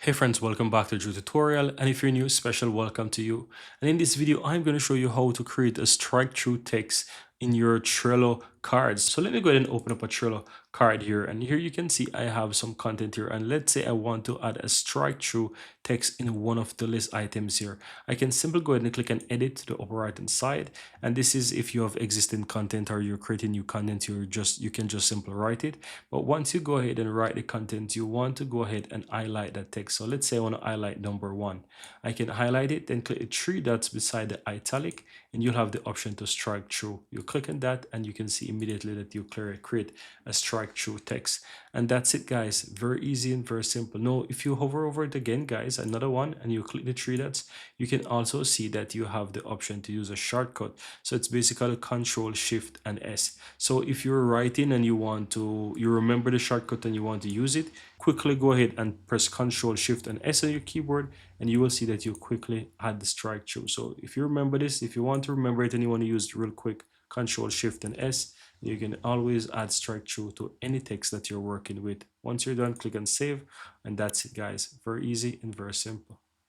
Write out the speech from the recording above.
Hey friends, welcome back to the tutorial, and if you're new, special welcome to you. And in this video, I'm going to show you how to create a strike through text in your Trello cards. So let me go ahead and open up a Trello card here, and here you can see I have some content here, and let's say I want to add a strike through text in one of the list items here. I can simply go ahead and click on edit to the upper right hand side, and this is if you have existing content or you're creating new content, you can just simply write it. But once you go ahead and write the content, you want to go ahead and highlight that text. So let's say I want to highlight number one. I can highlight it, then click the three dots beside the italic, and you'll have the option to strike through. You click on that, and you can see immediately that you create a strike through text. And that's it, guys. Very easy and very simple. Now, if you hover over it again, guys, another one, and you click the three dots, you can also see that you have the option to use a shortcut. So it's basically Control Shift and S. So if you're writing and you remember the shortcut and you want to use it, quickly go ahead and press Control Shift and S on your keyboard, and you will see that you quickly add the strike through. So if you remember this, if you want to remember it and you want to use it real quick, Control Shift and S, you can always add strike through to any text that you're working with. Once you're done, click on save, and that's it, guys. Very easy and very simple.